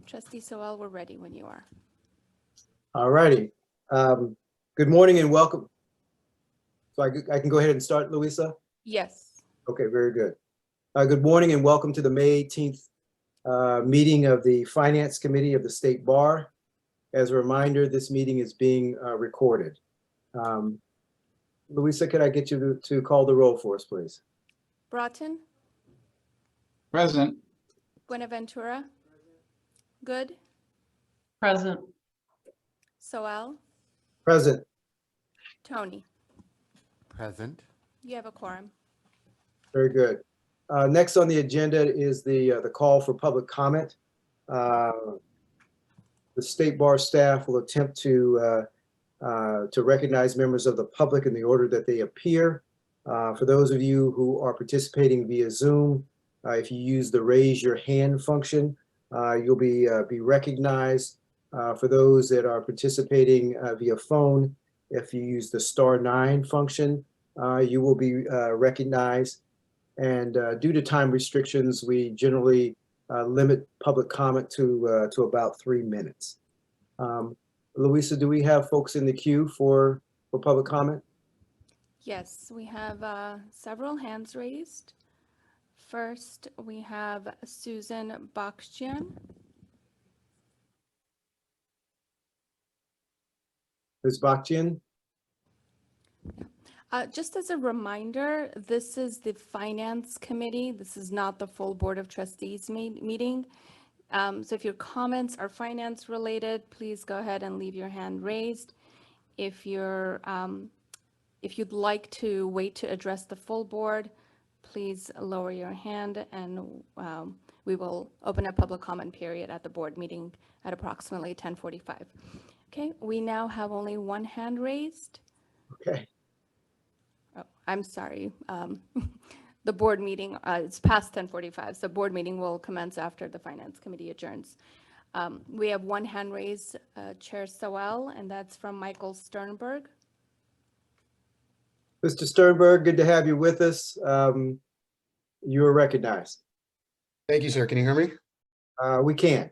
Trustee Sowell, we're ready when you are. All righty. Good morning and welcome. So I can go ahead and start, Louisa? Yes. Okay, very good. Good morning and welcome to the May 18th meeting of the Finance Committee of the State Bar. As a reminder, this meeting is being recorded. Louisa, could I get you to call the roll for us, please? Broughton, Present. Buenaventura, Good, Present. Sowell, Present. Tony. Present. You have a quorum. Very good. Next on the agenda is the call for public comment. The State Bar staff will attempt to recognize members of the public in the order that they appear. For those of you who are participating via Zoom, if you use the raise your hand function, you'll be recognized. For those that are participating via phone, if you use the *9 function, you will be recognized. And due to time restrictions, we generally limit public comment to about 3 minutes. Louisa, do we have folks in the queue for public comment? Yes, we have several hands raised. First, we have Susan Bakhtian. Ms. Bakhtian? Just as a reminder, this is the Finance Committee. This is not the full Board of Trustees meeting. So if your comments are finance related, please go ahead and leave your hand raised. If you'd like to wait to address the full board, please lower your hand and we will open a public comment period at the board meeting at approximately 10:45. Okay, we now have only one hand raised. Okay. Oh, I'm sorry. The board meeting, it's past 10:45, so board meeting will commence after the Finance Committee adjourns. We have one hand raised, Chair Sowell, and that's from Michael Sternberg. Mr. Sternberg, good to have you with us. You are recognized. Thank you, sir. Can you hear me? We can.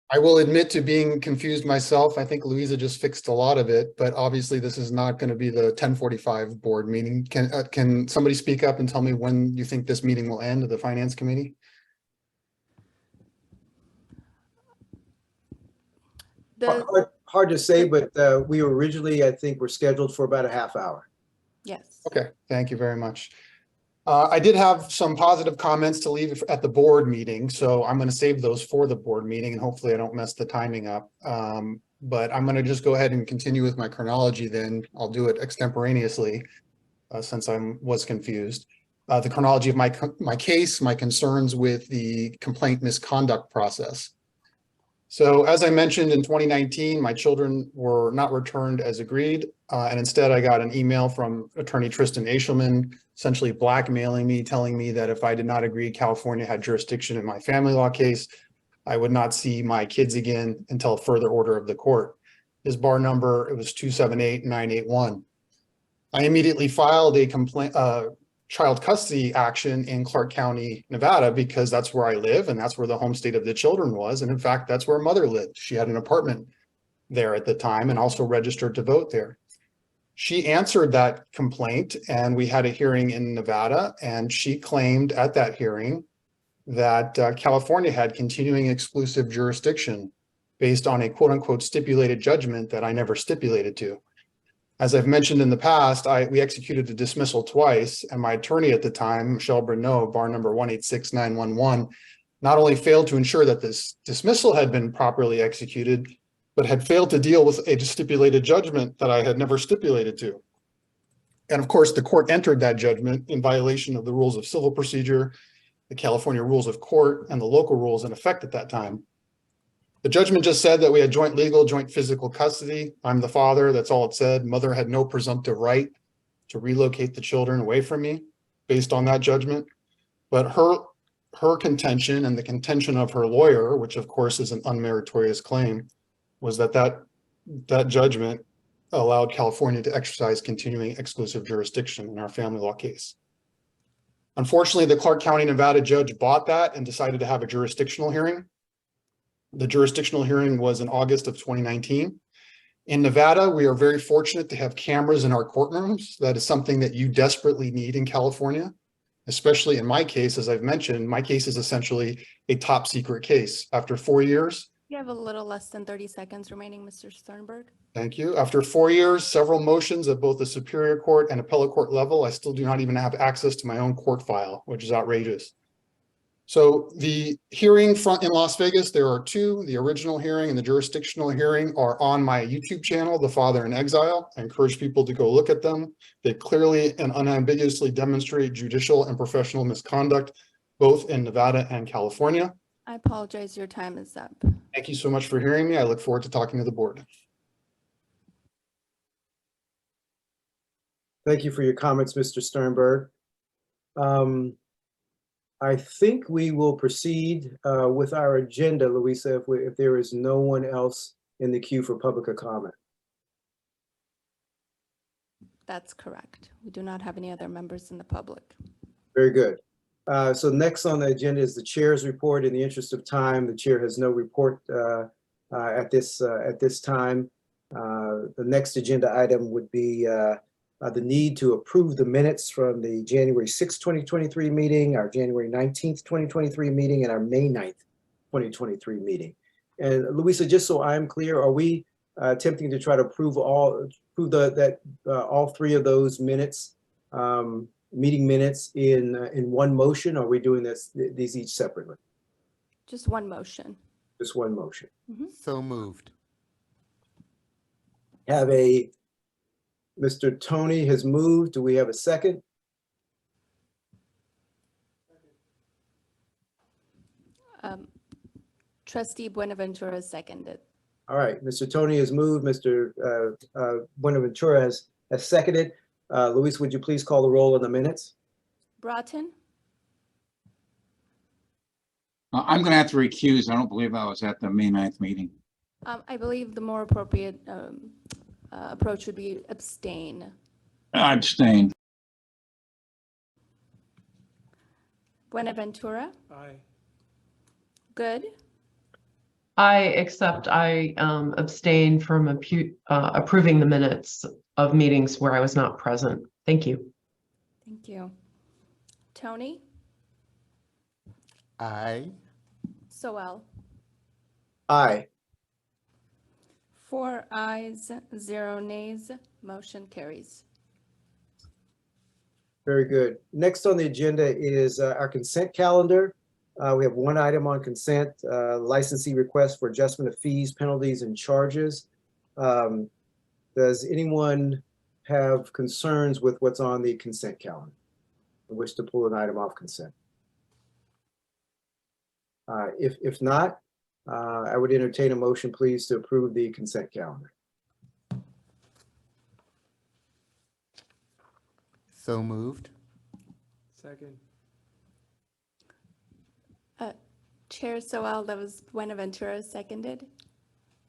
I will admit to being confused myself. I think Louisa just fixed a lot of it, but obviously this is not going to be the 10:45 board meeting. Can somebody speak up and tell me when you think this meeting will end of the Finance Committee? Hard to say, but we originally, I think, were scheduled for about a half hour. Yes. Okay, thank you very much. I did have some positive comments to leave at the board meeting, so I'm going to save those for the board meeting and hopefully I don't mess the timing up. But I'm going to just go ahead and continue with my chronology then. I'll do it extemporaneously since I was confused. The chronology of my case, my concerns with the complaint misconduct process. So as I mentioned in 2019, my children were not returned as agreed. And instead I got an email from attorney Tristan Ashelman, essentially blackmailing me, telling me that if I did not agree California had jurisdiction in my family law case, I would not see my kids again until further order of the court. His bar number, it was 278981. I immediately filed a complaint, child custody action in Clark County, Nevada, because that's where I live and that's where the home state of the children was. And in fact, that's where mother lived. She had an apartment there at the time and also registered to vote there. She answered that complaint and we had a hearing in Nevada, and she claimed at that hearing that California had continuing exclusive jurisdiction based on a quote unquote stipulated judgment that I never stipulated to. As I've mentioned in the past, we executed the dismissal twice, and my attorney at the time, Michelle Bruneau, bar number 186911, not only failed to ensure that this dismissal had been properly executed, but had failed to deal with a stipulated judgment that I had never stipulated to. And of course, the court entered that judgment in violation of the rules of civil procedure, the California rules of court, and the local rules in effect at that time. The judgment just said that we had joint legal, joint physical custody. I'm the father, that's all it said. Mother had no presumptive right to relocate the children away from me based on that judgment. But her contention and the contention of her lawyer, which of course is an unmeritorious claim, was that judgment allowed California to exercise continuing exclusive jurisdiction in our family law case. Unfortunately, the Clark County, Nevada judge bought that and decided to have a jurisdictional hearing. The jurisdictional hearing was in August of 2019. In Nevada, we are very fortunate to have cameras in our courtrooms. That is something that you desperately need in California, especially in my case. As I've mentioned, my case is essentially a top secret case. After 4 years, You have a little less than 30 seconds remaining, Mr. Sternberg. thank you. After 4 years, several motions at both the Superior Court and appellate court level, I still do not even have access to my own court file, which is outrageous. So the hearing front in Las Vegas, there are two. The original hearing and the jurisdictional hearing are on my YouTube channel, The Father in Exile. I encourage people to go look at them. They clearly and unambiguously demonstrate judicial and professional misconduct, both in Nevada and California. I apologize, your time is up. Thank you so much for hearing me. I look forward to talking to the board. Thank you for your comments, Mr. Sternberg. I think we will proceed with our agenda, Louisa, if there is no one else in the queue for public comment. That's correct. We do not have any other members in the public. Very good. So next on the agenda is the chair's report. In the interest of time, the chair has no report at this time. The next agenda item would be the need to approve the minutes from the January 6th, 2023 meeting, our January 19th, 2023 meeting, and our May 9th, 2023 meeting. And Louisa, just so I'm clear, are we attempting to try to approve all three of those minutes, meeting minutes in one motion? Or are we doing these each separately? Just one motion. Just one motion. So moved. Have Mr. Tony has moved. Do we have a second? Trustee Buenaventura seconded. All right, Mr. Tony has moved. Mr. Buenaventura has seconded. Luis, would you please call the roll on the minutes? Broughton, I'm going to have to recuse. I don't believe I was at the May 9th meeting. I believe the more appropriate approach would be abstain. I abstained. Buenaventura, Aye. Good. I abstain from approving the minutes of meetings where I was not present. Thank you. Thank you. Tony, Aye. Soel. Aye. 4 ayes, 0 nays, motion carries. Very good. Next on the agenda is our consent calendar. We have one item on consent, licensee request for adjustment of fees, penalties, and charges. Does anyone have concerns with what's on the consent calendar? I wish to pull an item off consent. If not, I would entertain a motion, please, to approve the consent calendar. So moved. Second. Chair Soel, that was Buenaventura seconded.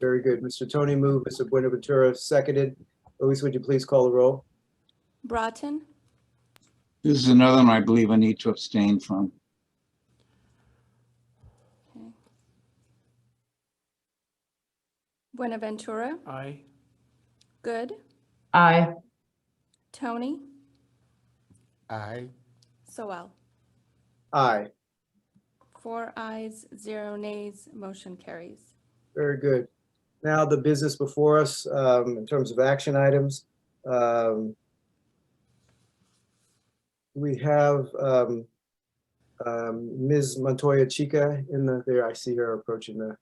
Very good. Mr. Tony moved, Mr. Buenaventura seconded. Luis, would you please call the roll? Broughton, This is another one I believe I need to abstain from. okay. Buenaventura, Aye. Good. Aye. Tony, Aye. Soel. Aye. 4 ayes, 0 nays, motion carries. Very good. Now the business before us in terms of action items. We have Ms. Montoya Chica there. I see her approaching the.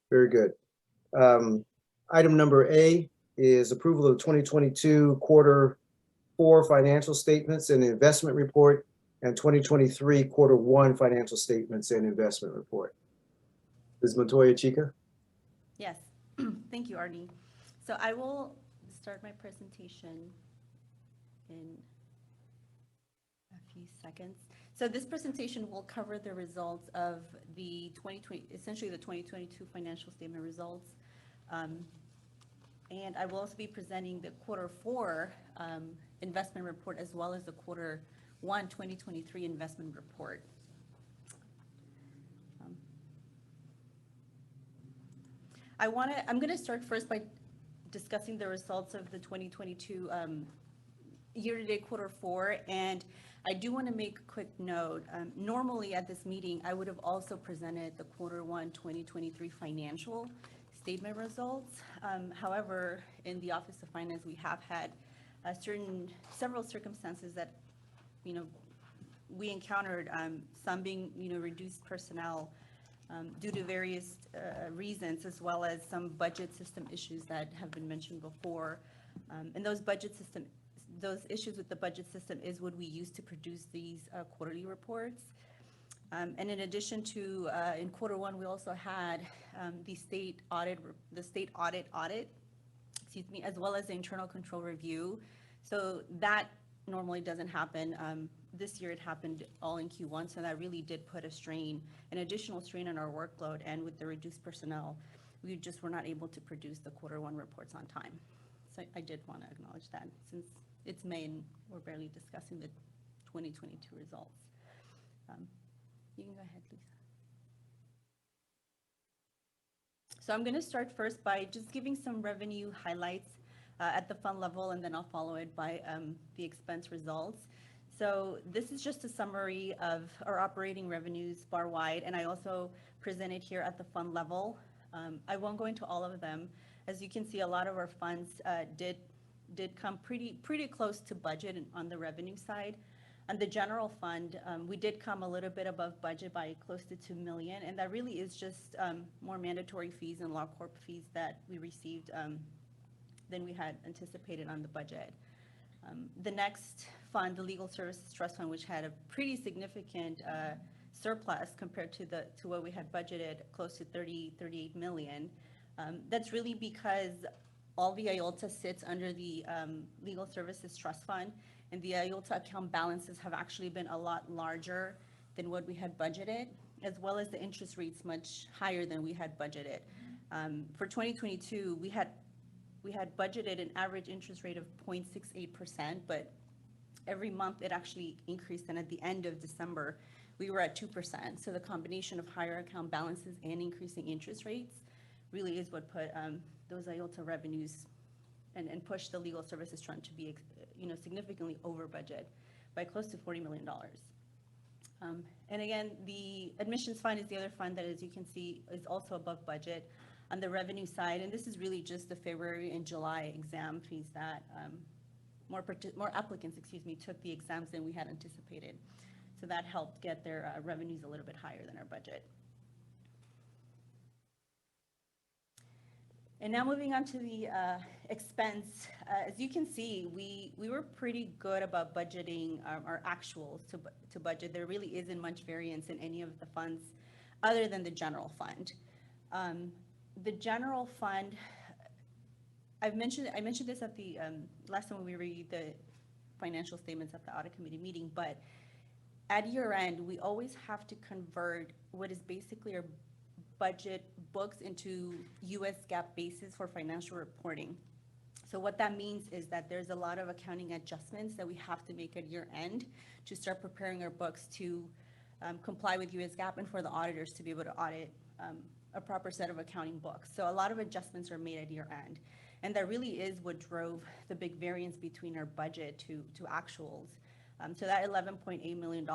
Very good. Item number A is approval of 2022 quarter 4 financial statements and investment report and 2023 quarter 1 financial statements and investment report. Ms. Montoya Chica? Yes, thank you, Arnie. So I will start my presentation in a few seconds. So this presentation will cover the results of the 2020, essentially the 2022 financial statement results. And I will also be presenting the quarter four investment report as well as the quarter one 2023 investment report. I'm going to start first by discussing the results of the 2022 year-to-date quarter four. And I do want to make a quick note. Normally at this meeting, I would have also presented the quarter one 2023 financial statement results. However, in the Office of Finance, we have had several circumstances that, we encountered, some being, reduced personnel due to various reasons, as well as some budget system issues that have been mentioned before. And those issues with the budget system is what we use to produce these quarterly reports. And in addition to, in quarter one, we also had the state audit, as well as the internal control review. So that normally doesn't happen. This year it happened all in Q1, so that really did put an additional strain on our workload. And with the reduced personnel, we just were not able to produce the quarter one reports on time. So I did want to acknowledge that, since it's May and we're barely discussing the 2022 results. You can go ahead, Lisa. So I'm going to start first by just giving some revenue highlights at the fund level, and then I'll follow it by the expense results. So this is just a summary of our operating revenues bar wide, and I also presented here at the fund level. I won't go into all of them. As you can see, a lot of our funds did come pretty close to budget on the revenue side. On the general fund, we did come a little bit above budget by close to $2 million, and that really is just more mandatory fees and law corp fees that we received than we had anticipated on the budget. The next fund, the Legal Services Trust Fund, which had a pretty significant surplus compared to what we had budgeted, close to $38 million. That's really because all the IOLTA sits under the Legal Services Trust Fund, and the IOLTA account balances have actually been a lot larger than what we had budgeted, as well as the interest rates much higher than we had budgeted. For 2022, we had budgeted an average interest rate of 0.68%, but every month it actually increased, and at the end of December, we were at 2%. So the combination of higher account balances and increasing interest rates really is what put those IOLTA revenues and pushed the Legal Services Trust to be significantly over budget by close to $40 million. And again, the admissions fund is the other fund that, as you can see, is also above budget on the revenue side. And this is really just the February and July exam fees that more applicants, took the exams than we had anticipated. So that helped get their revenues a little bit higher than our budget. And now moving on to the expense, as you can see, we were pretty good about budgeting our actuals to budget. There really isn't much variance in any of the funds other than the general fund. The general fund, I mentioned this at the last time when we reviewed the financial statements at the audit committee meeting, but at year end, we always have to convert what is basically our budget books into US GAAP basis for financial reporting. So what that means is that there's a lot of accounting adjustments that we have to make at year end to start preparing our books to comply with US GAAP and for the auditors to be able to audit a proper set of accounting books. So a lot of adjustments are made at year end. And that really is what drove the big variance between our budget to actuals. So that $11.8 million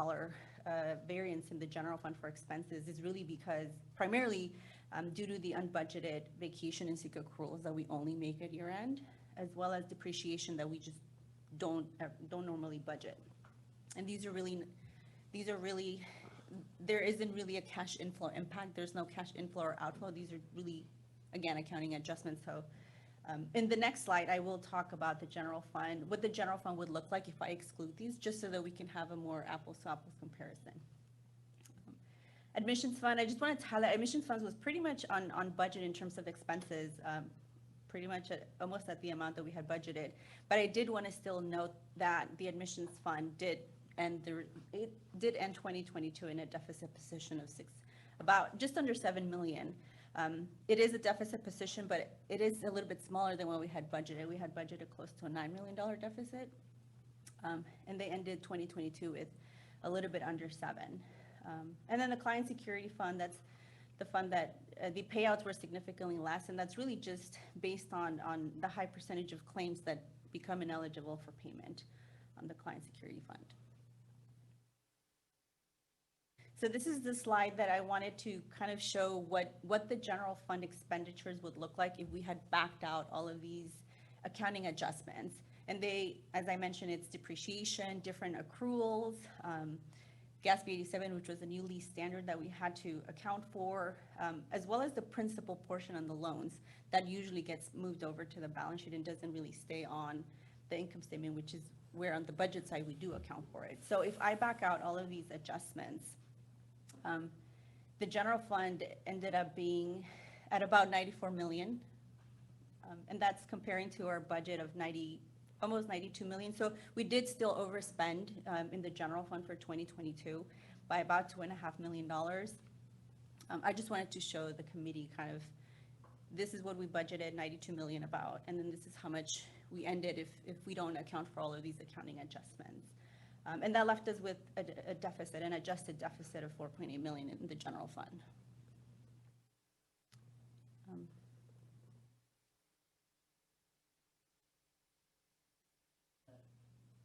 variance in the general fund for expenses is really because primarily due to the unbudgeted vacation and sick accruals that we only make at year end, as well as depreciation that we just don't normally budget. And these are really, there isn't really a cash inflow impact. There's no cash inflow or outflow. These are really, again, accounting adjustments. So in the next slide, I will talk about the general fund, what the general fund would look like if I exclude these, just so that we can have a more apples to apples comparison. Admissions fund, I just wanted to highlight, admissions funds was pretty much on budget in terms of expenses, pretty much almost at the amount that we had budgeted. But I did want to still note that the admissions fund did end 2022 in a deficit position of just under $7 million. It is a deficit position, but it is a little bit smaller than what we had budgeted. We had budgeted close to a $9 million deficit. And they ended 2022 with a little bit under 7. And then the client security fund, that's the fund that the payouts were significantly less, and that's really just based on the high percentage of claims that become ineligible for payment on the client security fund. So this is the slide that I wanted to kind of show what the general fund expenditures would look like if we had backed out all of these accounting adjustments. And they, as I mentioned, it's depreciation, different accruals, GASB 87, which was a new lease standard that we had to account for, as well as the principal portion on the loans that usually gets moved over to the balance sheet and doesn't really stay on the income statement, which is where on the budget side we do account for it. So if I back out all of these adjustments, the general fund ended up being at about 94 million. And that's comparing to our budget of almost 92 million. So we did still overspend in the general fund for 2022 by about $2.5 million. I just wanted to show the committee kind of, this is what we budgeted 92 million about, and then this is how much we ended if we don't account for all of these accounting adjustments. And that left us with a deficit, an adjusted deficit of 4.8 million in the general fund.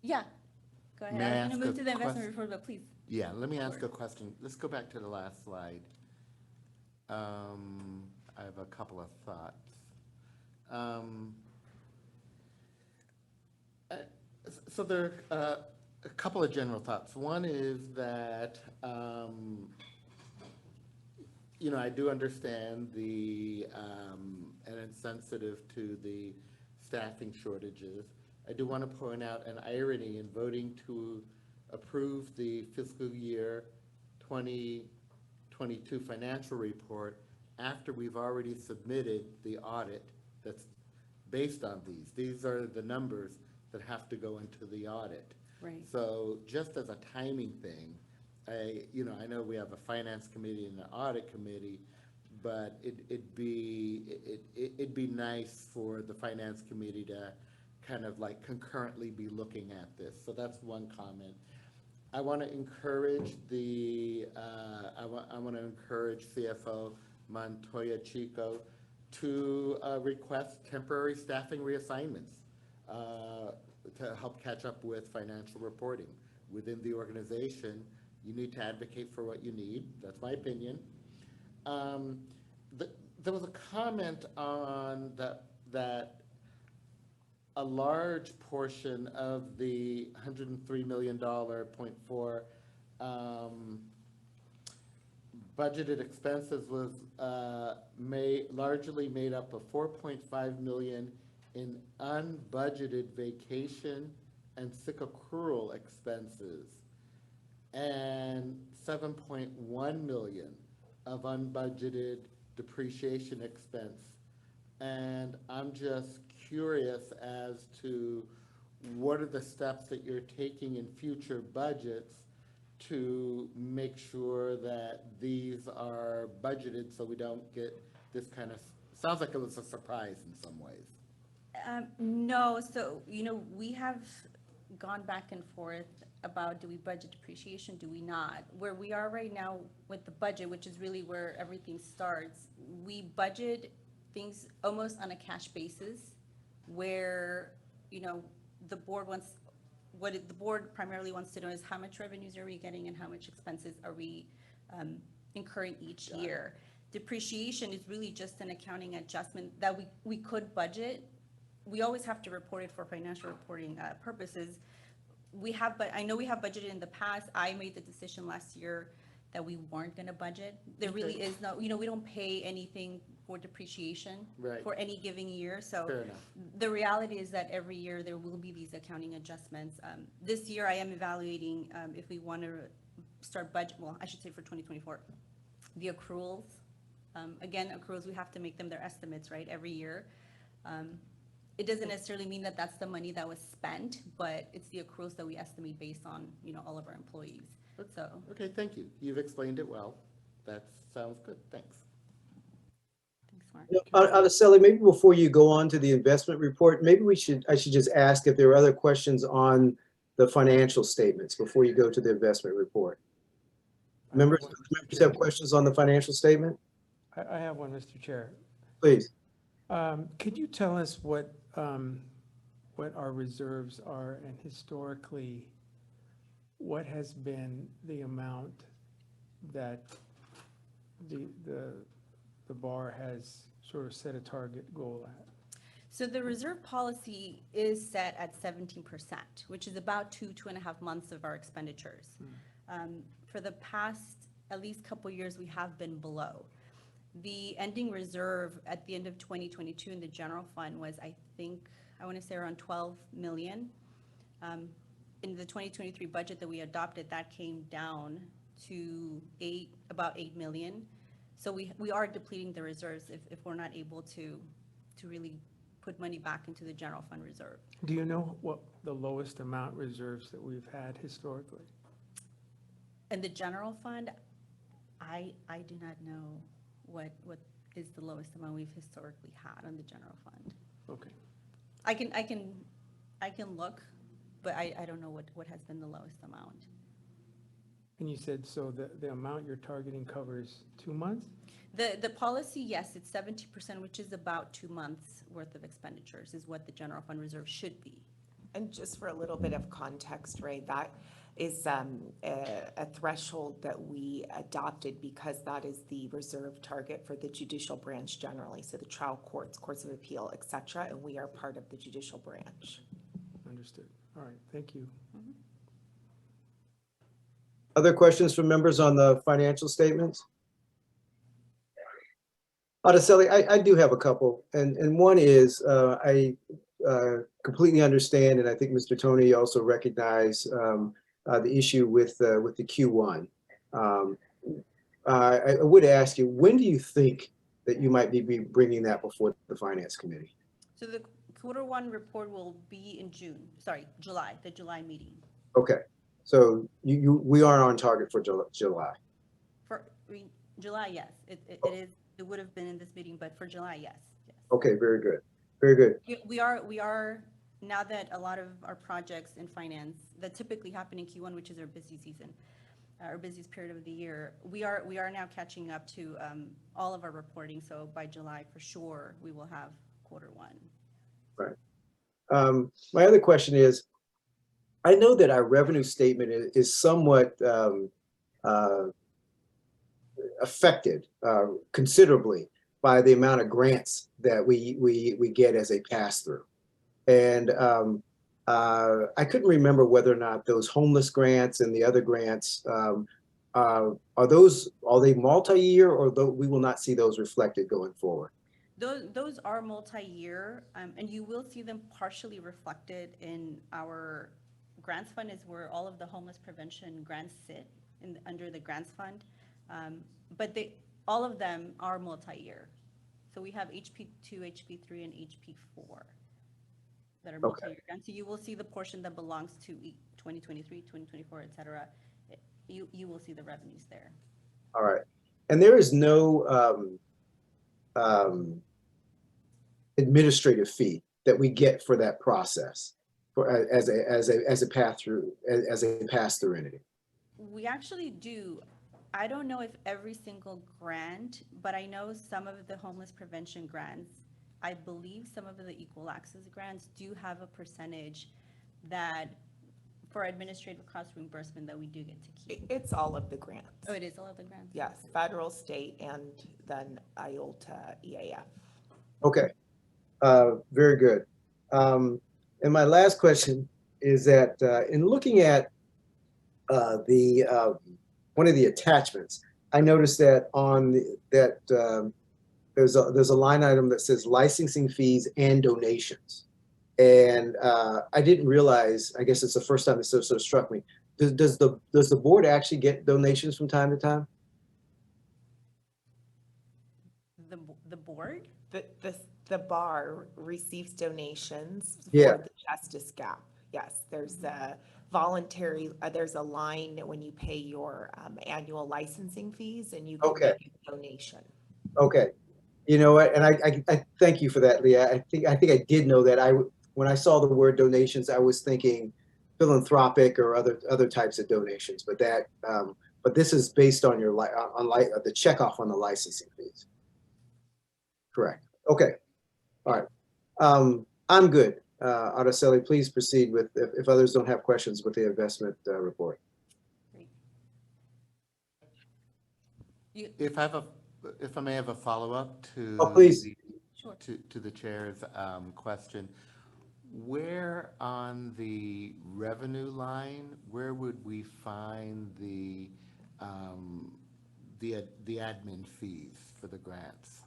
Yeah, go ahead. May I I was ask going to move a to the investment quest- report, but please. Yeah, let me ask Sure. a question. Let's go back to the last slide. I have a couple of thoughts. So there are a couple of general thoughts. One is that, you know, I do understand and it's sensitive to the staffing shortages. I do want to point out an irony in voting to approve the fiscal year 2022 financial report after we've already submitted the audit that's based on these. These are the numbers that have to go into the audit. Right. So just as a timing thing, I know we have a finance committee and an audit committee, but it'd be nice for the finance committee to kind of like concurrently be looking at this. So that's one comment. I want to encourage I want to encourage CFO Montoya Chico to request temporary staffing reassignments to help catch up with financial reporting. Within the organization, you need to advocate for what you need. That's my opinion. There was a comment on that a large portion of the $103 million, 0.4 budgeted expenses was largely made up of 4.5 million in unbudgeted vacation and sick accrual expenses, and 7.1 million of unbudgeted depreciation expense. And I'm just curious as to what are the steps that you're taking in future budgets to make sure that these are budgeted so we don't get this kind of, sounds like it was a surprise in some ways. No, so, we have gone back and forth about, do we budget depreciation, do we not? Where we are right now with the budget, which is really where everything starts, we budget things almost on a cash basis, where, the board the board primarily wants to know is how much revenues are we getting and how much expenses are we incurring each year. Depreciation is really just an accounting adjustment that we could budget. We always have to report it for financial reporting purposes. But I know we have budgeted in the past. I made the decision last year that we weren't going to budget. There really is no, we don't pay anything for depreciation for any given year. So Fair enough. the reality is that every year there will be these accounting adjustments. This year I am evaluating if we want to start budget, well, I should say for 2024, the accruals. Again, accruals, we have to make them their estimates, right, every year. It doesn't necessarily mean that that's the money that was spent, but it's the accruals that we estimate based on, all of our employees. So, Okay, thank you. You've explained it well. That sounds good. Thanks. before. Araceli, maybe before you go on to the investment report, maybe I should just ask if there are other questions on the financial statements before you go to the investment report. Members have questions on the financial statement? I have one, Mr. Chair. Please. Could you tell us what our reserves are, and historically, what has been the amount that the bar has sort of set a target goal at? So the reserve policy is set at 17%, which is about 2.5 months of our expenditures. For the past, at least couple years, we have been below. The ending reserve at the end of 2022 in the general fund was, I want to say around 12 million. In the 2023 budget that we adopted, that came down to about 8 million. So we are depleting the reserves if we're not able to really put money back into the general fund reserve. Do you know what the lowest amount reserves that we've had historically? In the general fund, I do not know what is the lowest amount we've historically had on the general fund. Okay. I can look, but I don't know what has been the lowest amount. And you said, so the amount you're targeting covers 2 months? The policy, yes, it's 70%, which is about 2 months worth of expenditures is what the general fund reserve should be. And just for a little bit of context, Ray, that is a threshold that we adopted because that is the reserve target for the judicial branch generally. So the trial courts, courts of appeal, et cetera, and we are part of the judicial branch. Understood. All right, thank you. Other questions from members on the financial statements? Araceli, I do have a couple, and one is I completely understand, and I think Mr. Tony also recognized the issue with the Q1. I would ask you, when do you think that you might be bringing that before the Finance Committee? So the Q1 report will be in July, the July meeting. Okay, so we are on target for July. July, yes, it is. It would have been in this meeting, but for July, yes. Okay, very good, very good. We are now that a lot of our projects in finance that typically happen in Q1, which is our busy season, our busiest period of the year, we are now catching up to all of our reporting. So by July, for sure, we will have Q1. Right. My other question is, I know that our revenue statement is somewhat affected considerably by the amount of grants that we get as a pass-through. And I couldn't remember whether or not those homeless grants and the other grants, are they multi-year, or we will not see those reflected going forward? Those are multi-year, and you will see them partially reflected in our grants fund, is where all of the homeless prevention grants sit under the grants fund. But all of them are multi-year. So we have HP2, HP3, and HP4 that are multi-year grants. So you will see the portion that belongs to 2023, 2024, et cetera. You will see the revenues there. All right. And there is no administrative fee that we get for that process as a pass-through entity. We actually do. I don't know if every single grant, but I know some of the homeless prevention grants, I believe some of the equal access grants do have a percentage that for administrative cost reimbursement that we do get to keep. It's all of the grants. Oh, it is all of the grants? Yes, federal, state, and then IOLTA, EAF. Okay, very good. And my last question is that in looking at one of the attachments, I noticed that there's a line item that says licensing fees and donations. And I didn't realize, I guess it's the first time it sort of struck me. Does the board actually get donations from time to time? The board? The bar receives donations for Yeah. the justice gap. Yes, there's a voluntary, there's a line when you pay your annual licensing fees, and you can Okay. make a donation. Okay. You know what? And I thank you for that, Leah. I think I did know that. When I saw the word donations, I was thinking philanthropic or other types of donations. But but this is based on the checkoff on the licensing fees. Correct. Okay. All right. I'm good. Araceli, please proceed with if others don't have questions with the investment report. Great. If I may have a follow-up to. Oh, please. Sure. To the chair's question, where on the revenue line, where would we find the admin fees for the grants?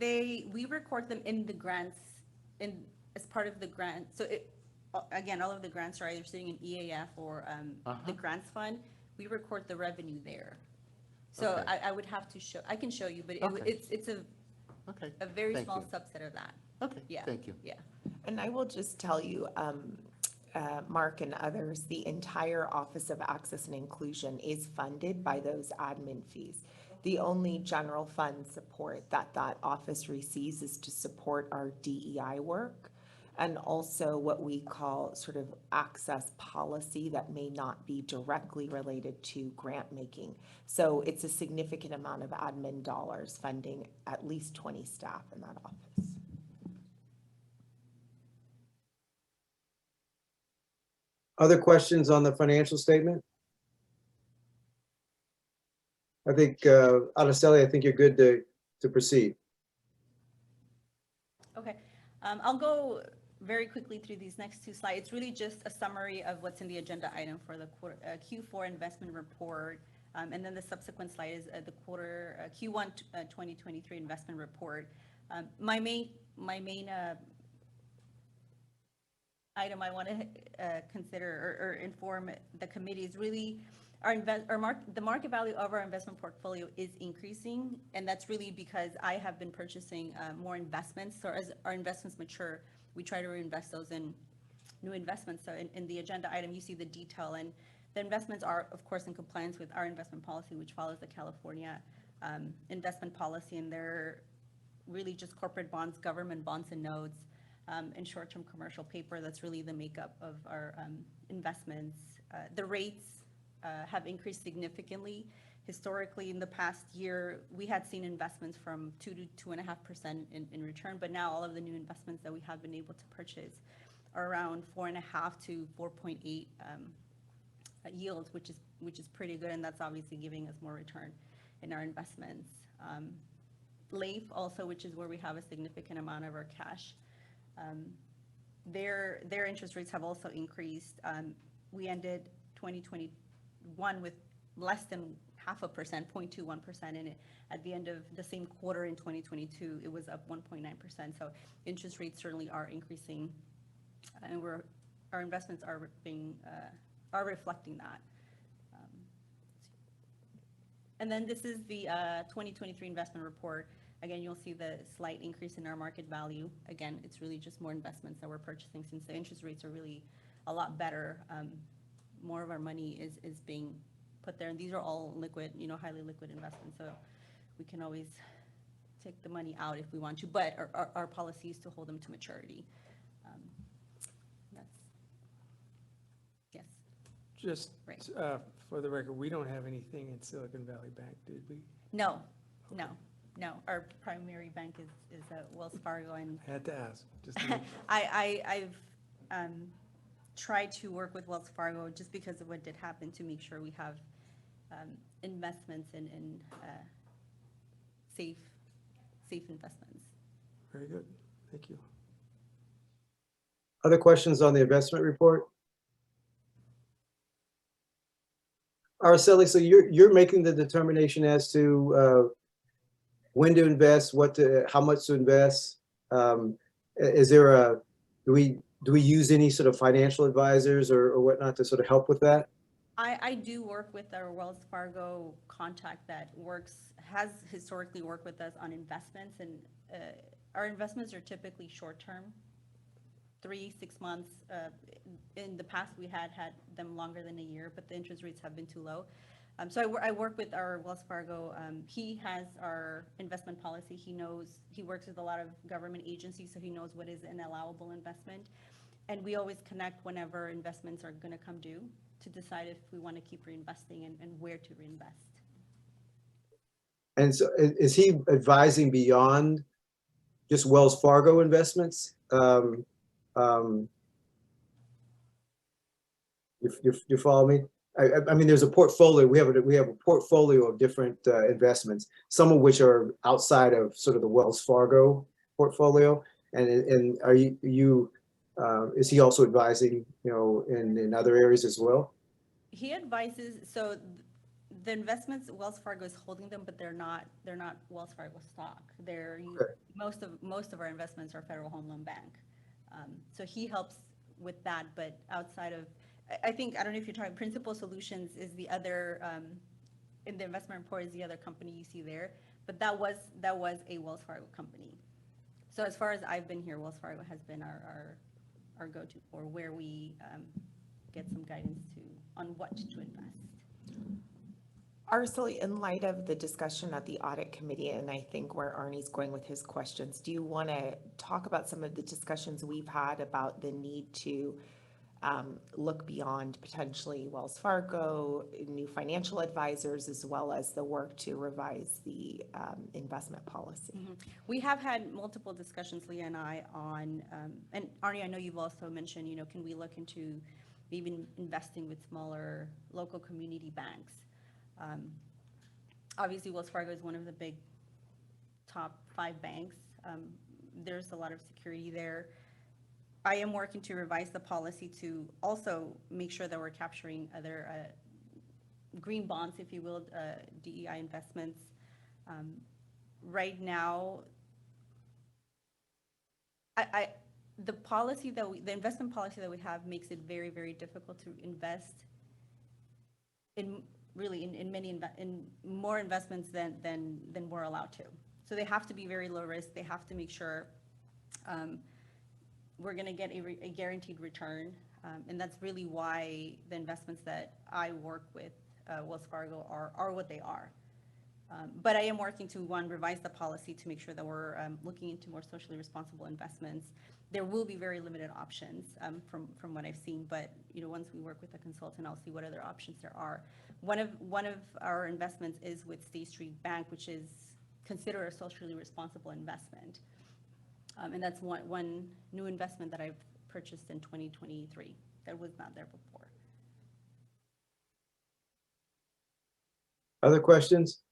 We record them in the grants, as part of the grant. So again, all of the grants are either sitting in EAF or the grants fund. We record the revenue there. So Okay. I would have to show, I can show you, but Okay. it's Okay. a very Thank small you. subset of that. Okay, Yeah. thank you. Yeah. And I will just tell you, Mark and others, the entire Office of Access and Inclusion is funded by those admin fees. The only general fund support that that office receives is to support our DEI work and also what we call sort of access policy that may not be directly related to grant making. So it's a significant amount of admin dollars funding at least 20 staff in that office. Other questions on the financial statement? I think, Araceli, I think you're good to proceed. Okay. I'll go very quickly through these next two slides. It's really just a summary of what's in the agenda item for the Q4 investment report. And then the subsequent slide is the Q1 2023 investment report. My main item I want to consider or inform the committee is really the market value of our investment portfolio is increasing, and that's really because I have been purchasing more investments. So as our investments mature, we try to reinvest those in new investments. So in the agenda item, you see the detail, and the investments are, of course, in compliance with our investment policy, which follows the California investment policy, and they're really just corporate bonds, government bonds and notes, and short-term commercial paper. That's really the makeup of our investments. The rates have increased significantly. Historically, in the past year, we had seen investments from 2 to 2.5% in return, but now all of the new investments that we have been able to purchase are around 4.5 to 4.8 yields, which is pretty good, and that's obviously giving us more return in our investments. LAIF also, which is where we have a significant amount of our cash. Their interest rates have also increased. We ended 2021 with less than 0.5%, 0.21%, and at the end of the same quarter in 2022, it was up 1.9%. So interest rates certainly are increasing, and our investments are reflecting that. And then this is the 2023 investment report. Again, you'll see the slight increase in our market value. Again, it's really just more investments that we're purchasing since the interest rates are really a lot better. More of our money is being put there, and these are all liquid, highly liquid investments. So we can always take the money out if we want to, but our policy is to hold them to maturity. Yes. Just Right. For the record, we don't have anything in Silicon Valley Bank, did we? No. Our primary bank is Wells Fargo, and I had to ask. Just to make sure. I've tried to work with Wells Fargo just because of what did happen to make sure we have investments in safe investments. Very good. Thank you. Other questions on the investment report? Araceli, so you're making the determination as to when to invest, how much to invest. Is there do we use any sort of financial advisors or whatnot to sort of help with that? I do work with our Wells Fargo contact that has historically worked with us on investments, and our investments are typically short-term, 6 months. In the past, we had them longer than a year, but the interest rates have been too low. So I work with our Wells Fargo. He has our investment policy. He works with a lot of government agencies, so he knows what is an allowable investment. And we always connect whenever investments are going to come due to decide if we want to keep reinvesting and where to reinvest. And so is he advising beyond just Wells Fargo investments? You follow me? I mean, there's a portfolio. We have a portfolio of different investments, some of which are outside of sort of the Wells Fargo portfolio. And are you is he also advising, you know, in other areas as well? He advises, so the investments, Wells Fargo is holding them, but they're not Wells Fargo stock. Okay. Most of our investments are Federal Home Loan Bank. So he helps with that, but outside of, I don't know if you're talking, Principal Solutions is the other, in the investment report is the other company you see there, but that was a Wells Fargo company. So as far as I've been here, Wells Fargo has been our go-to for where we get some guidance on what to invest. Araceli, in light of the discussion at the audit committee, and I think where Arnie's going with his questions, do you want to talk about some of the discussions we've had about the need to look beyond potentially Wells Fargo, new financial advisors, as well as the work to revise the investment policy? Mm-hmm. We have had multiple discussions, Leah and I, on, and Arnie, I know you've also mentioned, you know, can we look into even investing with smaller local community banks? Obviously, Wells Fargo is one of the big top 5 banks. There's a lot of security there. I am working to revise the policy to also make sure that we're capturing other green bonds, if you will, DEI investments. Right now, the policy the investment policy that we have makes it very, very difficult to invest in more investments than we're allowed to. So they have to be very low risk. They have to make sure we're going to get a guaranteed return. And that's really why the investments that I work with Wells Fargo are what they are. But I am working to, one, revise the policy to make sure that we're looking into more socially responsible investments. There will be very limited options from what I've seen, but you know, once we work with a consultant, I'll see what other options there are. One of our investments is with State Street Bank, which is considered a socially responsible investment. And that's one new investment that I've purchased in 2023 that was not there before. Other questions?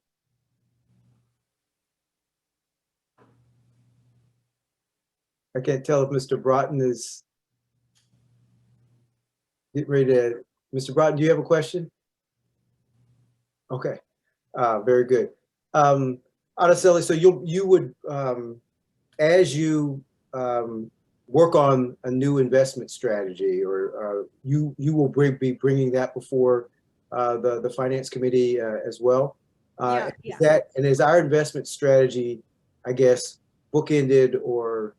I can't tell if Mr. Broughton is getting ready to. Mr. Broughton, do you have a question? Okay, very good. Araceli, so you would, as you work on a new investment strategy, or you will be bringing that before the finance committee as well. Yeah. Is our investment strategy, I guess, bookended or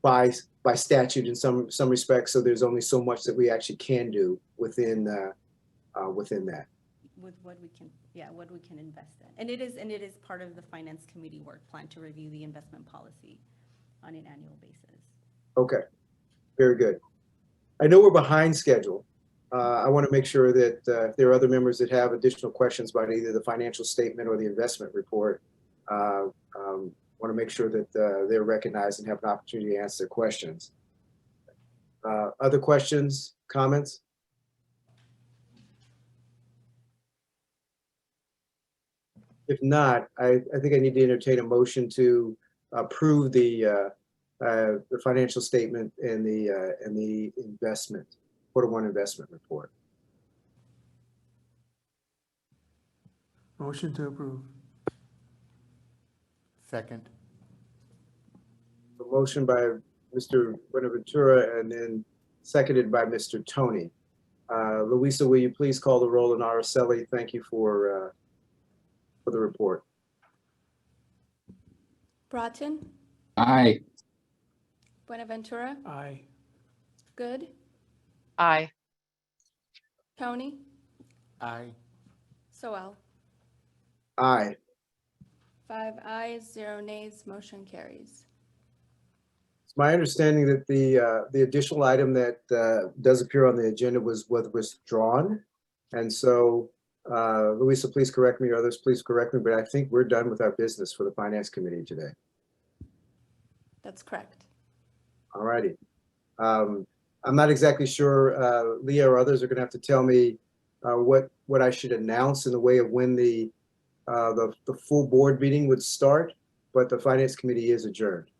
by statute in some respects, so there's only so much that we actually can do within that. With what we can invest in, and it is part of the finance committee work plan to review the investment policy on an annual basis. Okay, very good. I know we're behind schedule. I want to make sure that if there are other members that have additional questions about either the financial statement or the investment report, want to make sure that they're recognized and have an opportunity to answer their questions. Other questions, comments? If not, I think I need to entertain a motion to approve the financial statement and the investment, Q1 investment report. Motion to approve. Second. A motion by Mr. Buenaventura and then seconded by Mr. Tony. Luisa, will you please call the roll, and Araceli, thank you for the report. Broughton, Aye. Buenaventura, Aye. Good, Aye. Tony, Aye. Soel. Aye. 5 ayes, 0 nays, motion carries. It's my understanding that the additional item that does appear on the agenda was withdrawn. And so, Louisa, please correct me, or others, please correct me, but I think we're done with our business for the Finance Committee today. That's correct. All righty. I'm not exactly sure, Leah or others are gonna have to tell me what I should announce in the way of when the full board meeting would start, but the Finance Committee is adjourned.